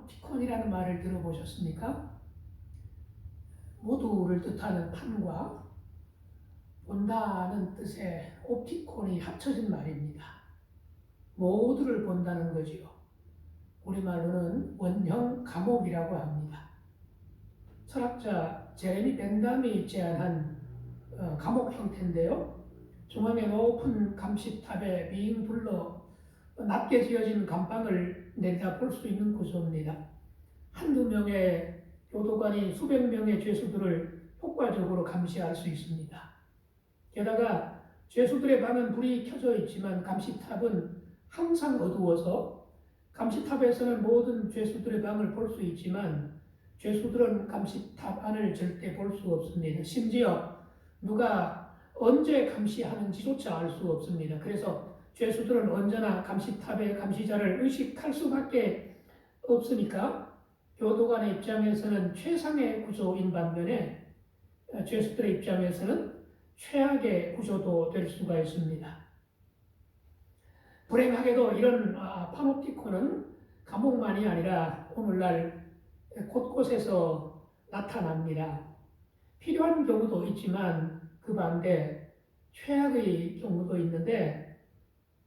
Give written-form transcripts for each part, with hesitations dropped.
파놉티콘이라는 말을 들어보셨습니까? 모두를 뜻하는 판과 본다는 뜻의 옵티콘이 합쳐진 말입니다. 모두를 본다는 거지요. 우리말로는 원형 감옥이라고 합니다. 철학자 제레미 벤담이 제안한 감옥 형태인데요. 중앙에 높은 감시탑에 빙 둘러 낮게 지어진 감방을 내다볼 수 있는 구조입니다. 한두 명의 교도관이 수백 명의 죄수들을 효과적으로 감시할 수 있습니다. 게다가 죄수들의 방은 불이 켜져 있지만 감시탑은 항상 어두워서 감시탑에서는 모든 죄수들의 방을 볼 수 있지만 죄수들은 감시탑 안을 절대 볼 수 없습니다. 심지어 누가 언제 감시하는지조차 알 수 없습니다. 그래서 죄수들은 언제나 감시탑의 감시자를 의식할 수밖에 없으니까 교도관의 입장에서는 최상의 구조인 반면에 죄수들의 입장에서는 최악의 구조도 될 수가 있습니다. 불행하게도 이런 파놉티콘은 감옥만이 아니라 오늘날 곳곳에서 나타납니다. 필요한 경우도 있지만 그 반대 최악의 경우도 있는데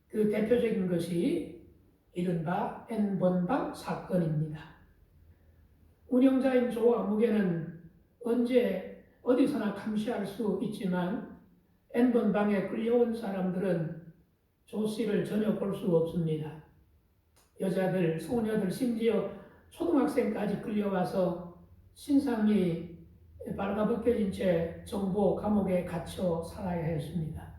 그 대표적인 것이 이른바 N번방 사건입니다. 운영자인 조 아무개는 언제 어디서나 감시할 수 있지만 N번방에 끌려온 사람들은 조 씨를 전혀 볼 수 없습니다. 여자들, 소녀들, 심지어 초등학생까지 끌려와서 신상이 발가벗겨진 채 정보 감옥에 갇혀 살아야 했습니다.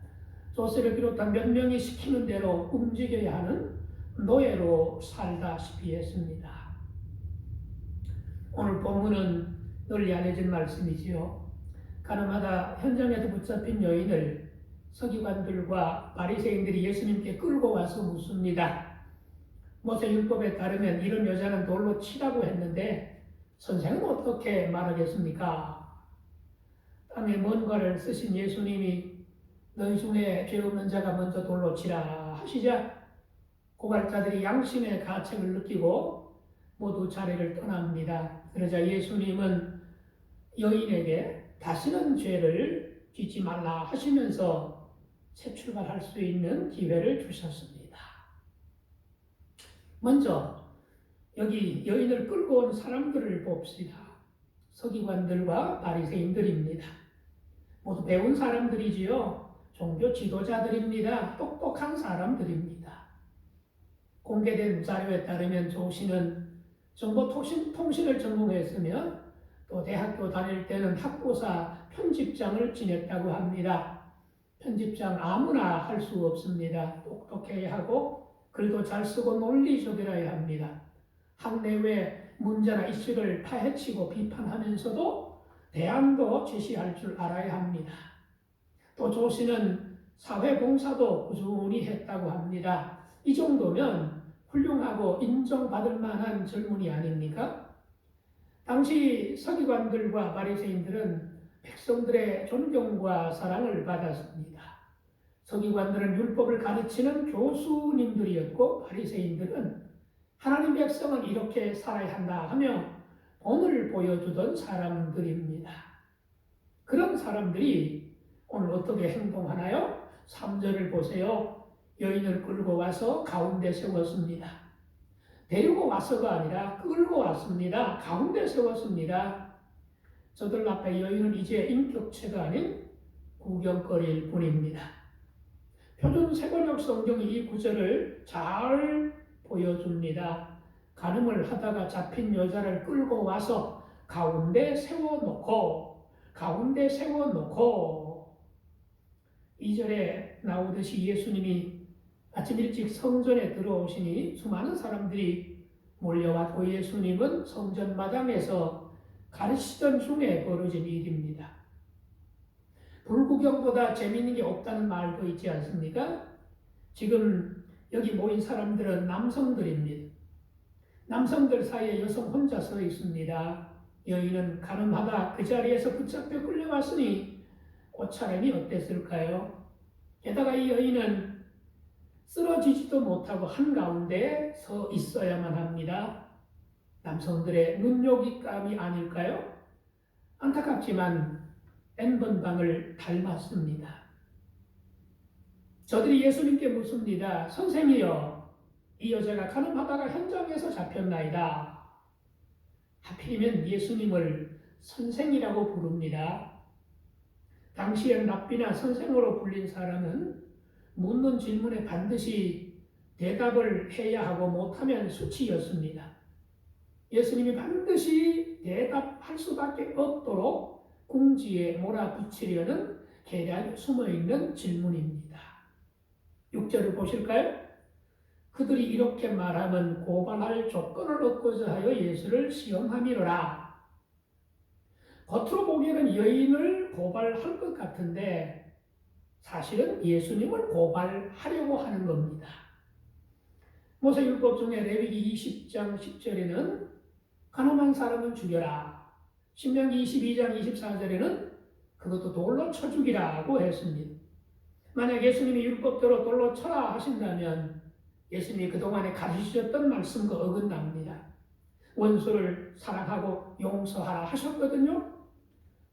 조 씨를 비롯한 몇 명이 시키는 대로 움직여야 하는 노예로 살다시피 했습니다. 오늘 본문은 널리 알려진 말씀이지요. 가늠하다 현장에서 붙잡힌 여인을 서기관들과 바리새인들이 예수님께 끌고 와서 묻습니다. 모세율법에 따르면 이런 여자는 돌로 치라고 했는데 선생은 어떻게 말하겠습니까? 땅에 뭔가를 쓰신 예수님이 너희 중에 죄 없는 자가 먼저 돌로 치라 하시자 고발자들이 양심의 가책을 느끼고 모두 자리를 떠납니다. 그러자 예수님은 여인에게 다시는 죄를 짓지 말라 하시면서 새 출발할 수 있는 기회를 주셨습니다. 먼저 여기 여인을 끌고 온 사람들을 봅시다. 서기관들과 바리새인들입니다. 모두 배운 사람들이지요. 종교 지도자들입니다. 똑똑한 사람들입니다. 공개된 자료에 따르면 조 씨는 정보통신을 전공했으며 또 대학교 다닐 때는 학고사 편집장을 지냈다고 합니다. 편집장 아무나 할 수 없습니다. 똑똑해야 하고 글도 잘 쓰고 논리적이라야 합니다. 학내외 문제나 이슈를 파헤치고 비판하면서도 대안도 제시할 줄 알아야 합니다. 또 조 씨는 사회봉사도 꾸준히 했다고 합니다. 이 정도면 훌륭하고 인정받을 만한 젊은이 아닙니까? 당시 서기관들과 바리새인들은 백성들의 존경과 사랑을 받았습니다. 서기관들은 율법을 가르치는 교수님들이었고 바리새인들은 하나님 백성은 이렇게 살아야 한다 하며 본을 보여주던 사람들입니다. 그런 사람들이 오늘 어떻게 행동하나요? 3절을 보세요. 여인을 끌고 와서 가운데 세웠습니다. 데리고 와서가 아니라 끌고 왔습니다. 가운데 세웠습니다. 저들 앞에 여인은 이제 인격체가 아닌 구경거리일 뿐입니다. 표준 세번역 성경이 이 구절을 잘 보여줍니다. 간음을 하다가 잡힌 여자를 끌고 와서 가운데 세워놓고 2절에 나오듯이 예수님이 아침 일찍 성전에 들어오시니 수많은 사람들이 몰려왔고 예수님은 성전 마당에서 가르치던 중에 벌어진 일입니다. 불구경보다 재미있는 게 없다는 말도 있지 않습니까? 지금 여기 모인 사람들은 남성들입니다. 남성들 사이에 여성 혼자 서 있습니다. 여인은 가늠하다 그 자리에서 붙잡혀 끌려왔으니 옷차림이 어땠을까요? 게다가 이 여인은 쓰러지지도 못하고 한가운데 서 있어야만 합니다. 남성들의 눈요깃감이 아닐까요? 안타깝지만 N번방을 닮았습니다. 저들이 예수님께 묻습니다. 선생이여, 이 여자가 간음하다가 현장에서 잡혔나이다. 하필이면 예수님을 선생이라고 부릅니다. 당시엔 랍비나 선생으로 불린 사람은 묻는 질문에 반드시 대답을 해야 하고 못하면 수치였습니다. 예수님이 반드시 대답할 수밖에 없도록 궁지에 몰아붙이려는 계략이 숨어있는 질문입니다. 6절을 보실까요? 그들이 이렇게 말하면 고발할 조건을 얻고자 하여 예수를 시험함이로라. 겉으로 보기에는 여인을 고발할 것 같은데 사실은 예수님을 고발하려고 하는 겁니다. 모세율법 중에 레위기 20장 10절에는 간음한 사람은 죽여라. 신명기 22장 24절에는 그것도 돌로 쳐 죽이라고 했습니다. 만약 예수님이 율법대로 돌로 쳐라 하신다면 예수님이 그동안에 가르치셨던 말씀과 어긋납니다. 원수를 사랑하고 용서하라 하셨거든요.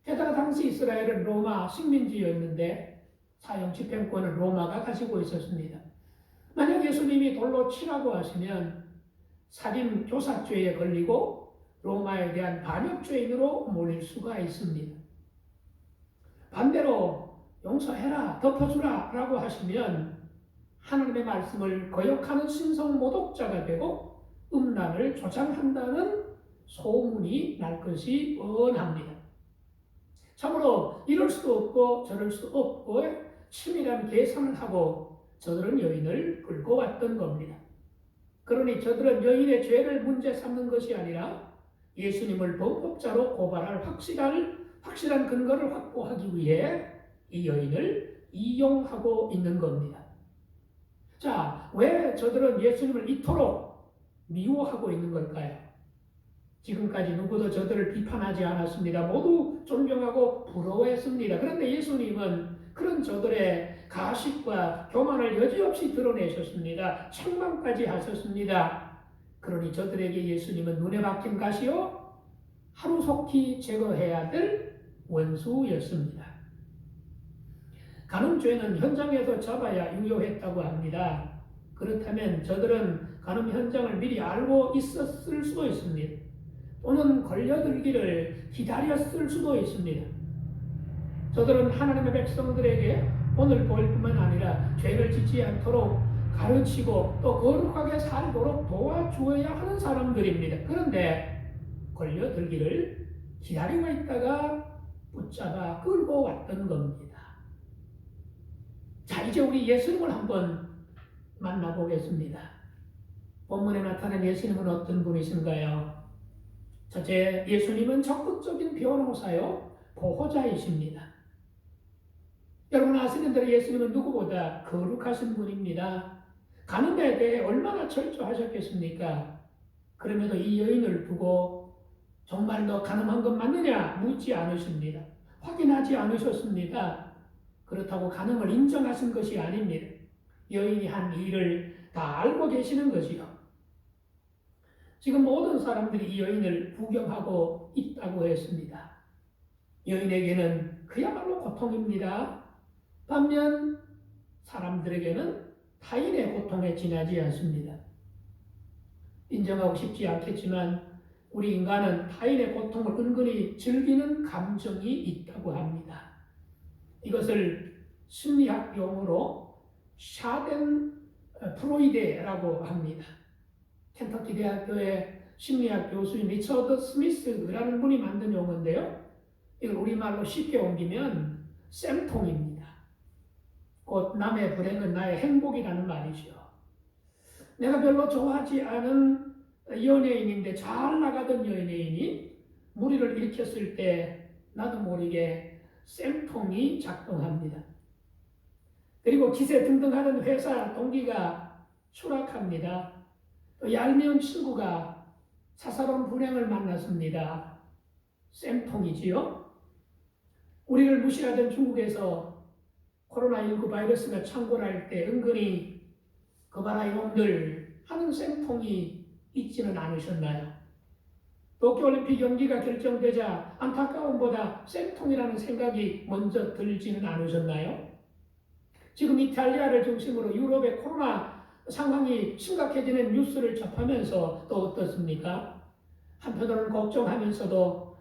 게다가 당시 이스라엘은 로마 식민지였는데 사형 집행권을 로마가 가지고 있었습니다. 만약 예수님이 돌로 치라고 하시면 살인 교사죄에 걸리고 로마에 대한 반역죄인으로 몰릴 수가 있습니다. 반대로 용서해라, 덮어주라 라고 하시면 하나님의 말씀을 거역하는 신성 모독자가 되고 음란을 조장한다는 소문이 날 것이 뻔합니다. 참으로 이럴 수도 없고 저럴 수도 없고 치밀한 계산을 하고 저들은 여인을 끌고 왔던 겁니다. 그러니 저들은 여인의 죄를 문제 삼는 것이 아니라 예수님을 범법자로 고발할 확실한 근거를 확보하기 위해 이 여인을 이용하고 있는 겁니다. 자, 왜 저들은 예수님을 이토록 미워하고 있는 걸까요? 지금까지 누구도 저들을 비판하지 않았습니다. 모두 존경하고 부러워했습니다. 그런데 예수님은 그런 저들의 가식과 교만을 여지없이 드러내셨습니다. 책망까지 하셨습니다. 그러니 저들에게 예수님은 눈에 박힌 가시요 하루속히 제거해야 될 원수였습니다. 간음죄는 현장에서 잡아야 유효했다고 합니다. 그렇다면 저들은 간음 현장을 미리 알고 있었을 수도 있습니다. 또는 걸려들기를 기다렸을 수도 있습니다. 저들은 하나님의 백성들에게 본을 보일 뿐만 아니라 죄를 짓지 않도록 가르치고 또 거룩하게 살도록 도와주어야 하는 사람들입니다. 그런데 걸려들기를 기다리고 있다가 붙잡아 끌고 왔던 겁니다. 자, 이제 우리 예수님을 한번 만나보겠습니다. 본문에 나타난 예수님은 어떤 분이신가요? 첫째, 예수님은 적극적인 변호사요, 보호자이십니다. 여러분 아시는 대로 예수님은 누구보다 거룩하신 분입니다. 간음에 대해 얼마나 철저하셨겠습니까? 그럼에도 이 여인을 두고 정말 너 간음한 것 맞느냐 묻지 않으십니다. 확인하지 않으셨습니다. 그렇다고 간음을 인정하신 것이 아닙니다. 여인이 한 일을 다 알고 계시는 것이요. 지금 모든 사람들이 이 여인을 구경하고 있다고 했습니다. 여인에게는 그야말로 고통입니다. 반면 사람들에게는 타인의 고통에 지나지 않습니다. 인정하고 싶지 않겠지만 우리 인간은 타인의 고통을 은근히 즐기는 감정이 있다고 합니다. 이것을 심리학 용어로 샤덴 프로이데라고 합니다. 켄터키 대학교의 심리학 교수인 리처드 스미스라는 분이 만든 용어인데요. 이걸 우리말로 쉽게 옮기면 쌤통입니다. 곧 남의 불행은 나의 행복이라는 말이죠. 내가 별로 좋아하지 않은 연예인인데 잘 나가던 연예인이 무리를 일으켰을 때 나도 모르게 쌤통이 작동합니다. 그리고 기세 등등하는 회사 동기가 추락합니다. 또 얄미운 친구가 사사로운 불행을 만났습니다. 쌤통이지요. 우리를 무시하던 중국에서 코로나19 바이러스가 창궐할 때 은근히 그 봐라 이놈들 하는 쌤통이 있지는 않으셨나요? 도쿄올림픽 경기가 결정되자 안타까움보다 쌤통이라는 생각이 먼저 들지는 않으셨나요? 지금 이탈리아를 중심으로 유럽의 코로나 상황이 심각해지는 뉴스를 접하면서 또 어떻습니까? 한편으로는 걱정하면서도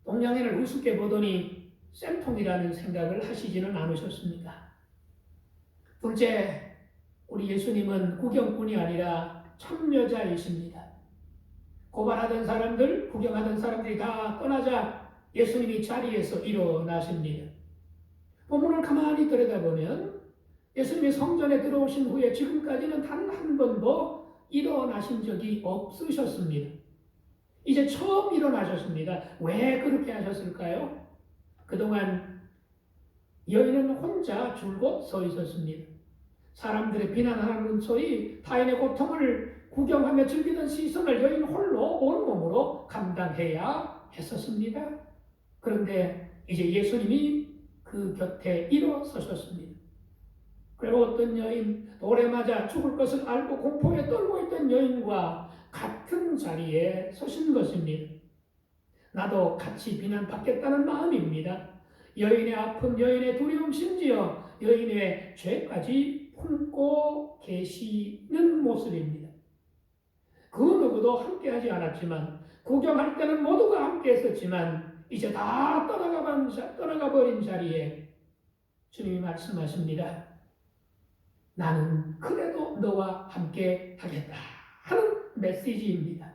동양인을 우습게 보더니 쌤통이라는 생각을 하시지는 않으셨습니까? 둘째, 우리 예수님은 구경꾼이 아니라 참여자이십니다. 고발하던 사람들, 구경하던 사람들이 다 떠나자 예수님이 자리에서 일어나십니다. 본문을 가만히 들여다보면 예수님이 성전에 들어오신 후에 지금까지는 단 한 번도 일어나신 적이 없으셨습니다. 이제 처음 일어나셨습니다. 왜 그렇게 하셨을까요? 그동안 여인은 혼자 줄곧 서 있었습니다. 사람들의 비난하는 소리, 타인의 고통을 구경하며 즐기던 시선을 여인 홀로 온몸으로 감당해야 했었습니다. 그런데 이제 예수님이 그 곁에 일어서셨습니다. 그리고 어떤 여인, 돌에 맞아 죽을 것을 알고 공포에 떨고 있던 여인과 같은 자리에 서신 것입니다. 나도 같이 비난받겠다는 마음입니다. 여인의 아픔, 여인의 두려움, 심지어 여인의 죄까지 품고 계시는 모습입니다. 그 누구도 함께하지 않았지만, 구경할 때는 모두가 함께 했었지만 이제 다 떠나가버린 자리에 주님이 말씀하십니다. 나는 그래도 너와 함께 하겠다 하는 메시지입니다.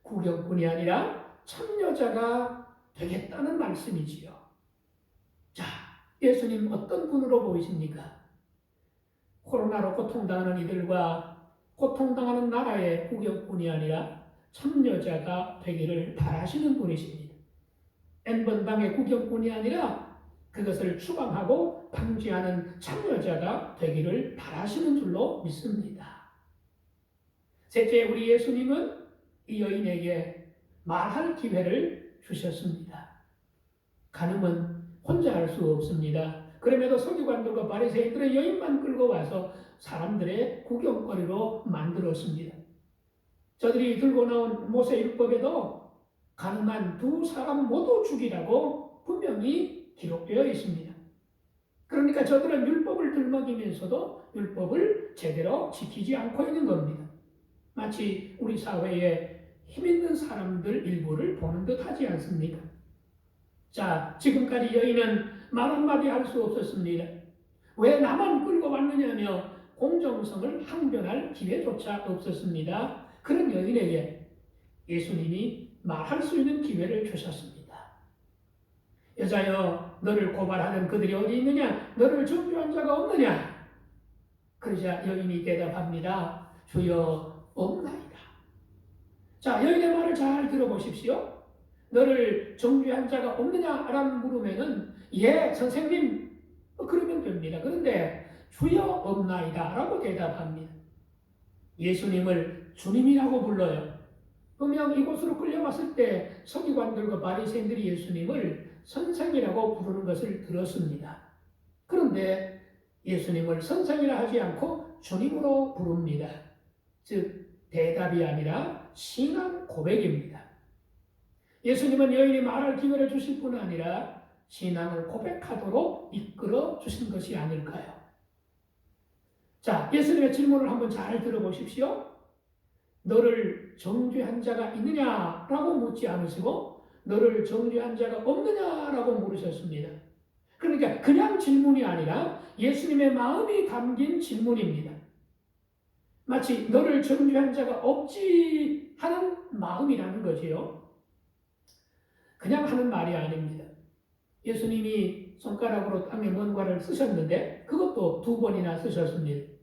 구경꾼이 아니라 참여자가 되겠다는 말씀이지요. 자, 예수님 어떤 분으로 보이십니까? 코로나로 고통당하는 이들과 고통당하는 나라의 구경꾼이 아니라 참여자가 되기를 바라시는 분이십니다. N번방의 구경꾼이 아니라 그것을 추방하고 방지하는 참여자가 되기를 바라시는 줄로 믿습니다. 셋째, 우리 예수님은 이 여인에게 말할 기회를 주셨습니다. 간음은 혼자 할 수 없습니다. 그럼에도 서기관들과 바리새인들은 여인만 끌고 와서 사람들의 구경거리로 만들었습니다. 저들이 들고 나온 모세율법에도 간음한 두 사람 모두 죽이라고 분명히 기록되어 있습니다. 그러니까 저들은 율법을 들먹이면서도 율법을 제대로 지키지 않고 있는 겁니다. 마치 우리 사회에 힘있는 사람들 일부를 보는 듯 하지 않습니까? 자, 지금까지 여인은 말 한마디 할 수 없었습니다. 왜 나만 끌고 왔느냐며 공정성을 항변할 기회조차 없었습니다. 그런 여인에게 예수님이 말할 수 있는 기회를 주셨습니다. 여자여, 너를 고발하는 그들이 어디 있느냐? 너를 정죄한 자가 없느냐? 그러자 여인이 대답합니다. 주여, 없나이다. 자, 여인의 말을 잘 들어보십시오. 너를 정죄한 자가 없느냐라는 물음에는 예, 선생님, 그러면 됩니다. 그런데 주여 없나이다 라고 대답합니다. 예수님을 주님이라고 불러요. 분명 이곳으로 끌려왔을 때 서기관들과 바리새인들이 예수님을 선생이라고 부르는 것을 들었습니다. 그런데 예수님을 선생이라 하지 않고 주님으로 부릅니다. 즉 대답이 아니라 신앙 고백입니다. 예수님은 여인이 말할 기회를 주실 뿐 아니라 신앙을 고백하도록 이끌어 주신 것이 아닐까요? 자, 예수님의 질문을 한번 잘 들어보십시오. 너를 정죄한 자가 있느냐라고 묻지 않으시고 너를 정죄한 자가 없느냐라고 물으셨습니다. 그러니까 그냥 질문이 아니라 예수님의 마음이 담긴 질문입니다. 마치 너를 정죄한 자가 없지 하는 마음이라는 거지요. 그냥 하는 말이 아닙니다. 예수님이 손가락으로 땅에 뭔가를 쓰셨는데 그것도 2번이나 쓰셨습니다.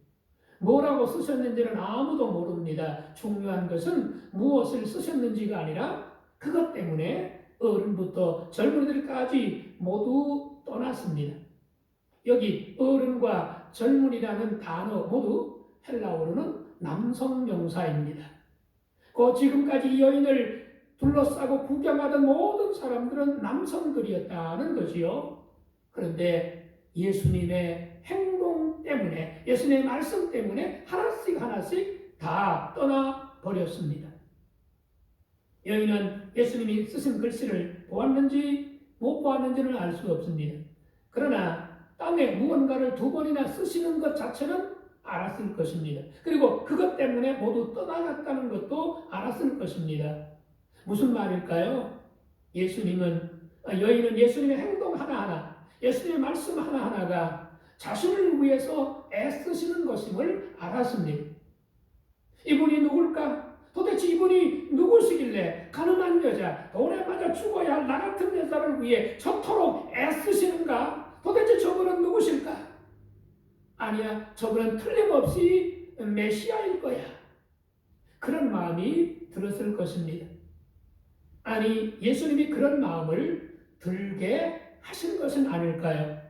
뭐라고 쓰셨는지는 아무도 모릅니다. 중요한 것은 무엇을 쓰셨는지가 아니라 그것 때문에 어른부터 젊은이들까지 모두 떠났습니다. 여기 어른과 젊은이라는 단어 모두 헬라어로는 남성 명사입니다. 그 지금까지 이 여인을 둘러싸고 구경하던 모든 사람들은 남성들이었다는 것이요. 그런데 예수님의 행동 때문에, 예수님의 말씀 때문에 하나씩 다 떠나버렸습니다. 여인은 예수님이 쓰신 글씨를 보았는지 못 보았는지는 알 수 없습니다. 그러나 땅에 무언가를 2번이나 쓰시는 것 자체는 알았을 것입니다. 그리고 그것 때문에 모두 떠나갔다는 것도 알았을 것입니다. 무슨 말일까요? 여인은 예수님의 행동 하나하나, 예수님의 말씀 하나하나가 자신을 위해서 애쓰시는 것임을 알았습니다. 이분이 누굴까? 도대체 이분이 누구시길래 가늠한 여자, 돌에 맞아 죽어야 할 나 같은 여자를 위해 저토록 애쓰시는가? 도대체 저분은 누구실까? 아니야, 저분은 틀림없이 메시아일 거야. 그런 마음이 들었을 것입니다. 아니, 예수님이 그런 마음을 들게 하신 것은 아닐까요?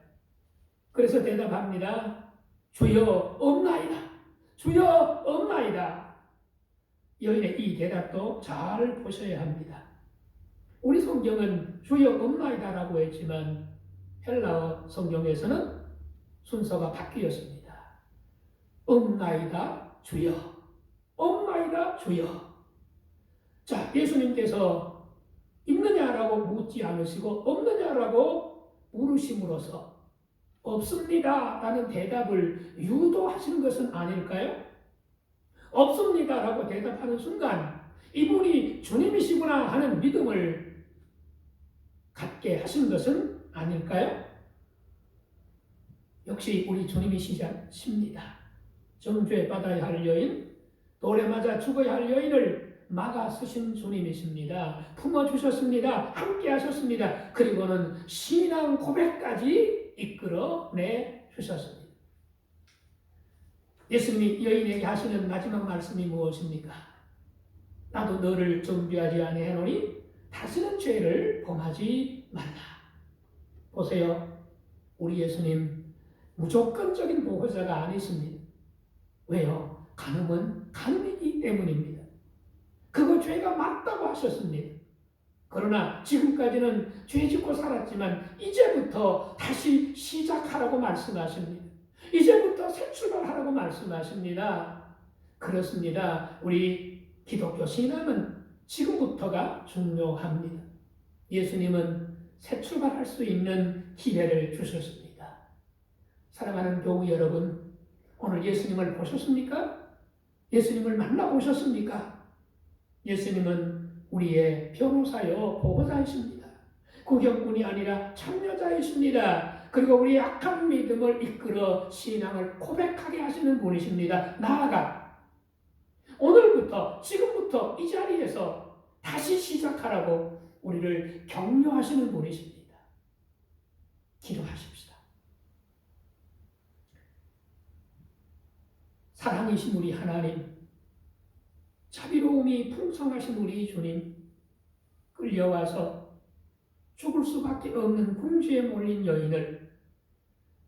그래서 대답합니다. 주여 없나이다. 주여 없나이다. 여인의 이 대답도 잘 보셔야 합니다. 우리 성경은 주여 없나이다라고 했지만 헬라어 성경에서는 순서가 바뀌었습니다. 없나이다 주여, 없나이다 주여. 자, 예수님께서 있느냐라고 묻지 않으시고 없느냐라고 물으심으로써 없습니다 라는 대답을 유도하신 것은 아닐까요? 없습니다 라고 대답하는 순간 이분이 주님이시구나 하는 믿음을 갖게 하신 것은 아닐까요? 역시 우리 주님이시십니다. 정죄 받아야 할 여인, 돌에 맞아 죽어야 할 여인을 막아 쓰신 주님이십니다. 품어주셨습니다. 함께 하셨습니다. 그리고는 신앙 고백까지 이끌어내 주셨습니다. 예수님이 여인에게 하시는 마지막 말씀이 무엇입니까? 나도 너를 정죄하지 아니하노니 다시는 죄를 범하지 말라. 보세요. 우리 예수님 무조건적인 보호자가 아니십니다. 왜요? 간음은 간음이기 때문입니다. 그거 죄가 맞다고 하셨습니다. 그러나 지금까지는 죄 짓고 살았지만 이제부터 다시 시작하라고 말씀하십니다. 이제부터 새 출발하라고 말씀하십니다. 그렇습니다. 우리 기독교 신앙은 지금부터가 중요합니다. 예수님은 새 출발할 수 있는 기회를 주셨습니다. 사랑하는 교우 여러분, 오늘 예수님을 보셨습니까? 예수님을 만나보셨습니까? 예수님은 우리의 변호사요 보호자이십니다. 구경꾼이 아니라 참여자이십니다. 그리고 우리의 약한 믿음을 이끌어 신앙을 고백하게 하시는 분이십니다. 나아가 오늘부터 지금부터 이 자리에서 다시 시작하라고 우리를 격려하시는 분이십니다. 기도하십시다. 사랑이신 우리 하나님, 자비로움이 풍성하신 우리 주님, 끌려와서 죽을 수밖에 없는 궁지에 몰린 여인을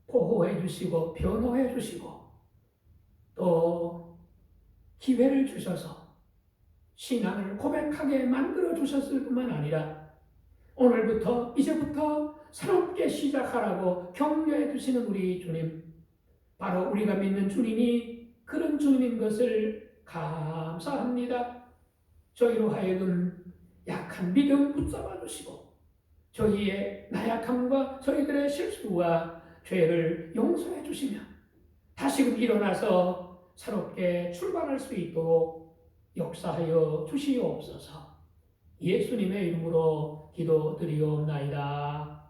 보호해 주시고 변호해 주시고 또 기회를 주셔서 신앙을 고백하게 만들어 주셨을 뿐만 아니라 오늘부터 이제부터 새롭게 시작하라고 격려해 주시는 우리 주님, 바로 우리가 믿는 주님이 그런 주님인 것을 감사합니다. 저희로 하여금 약한 믿음 붙잡아 주시고 저희의 나약함과 저희들의 실수와 죄를 용서해 주시며 다시금 일어나서 새롭게 출발할 수 있도록 역사하여 주시옵소서. 예수님의 이름으로 기도드리옵나이다.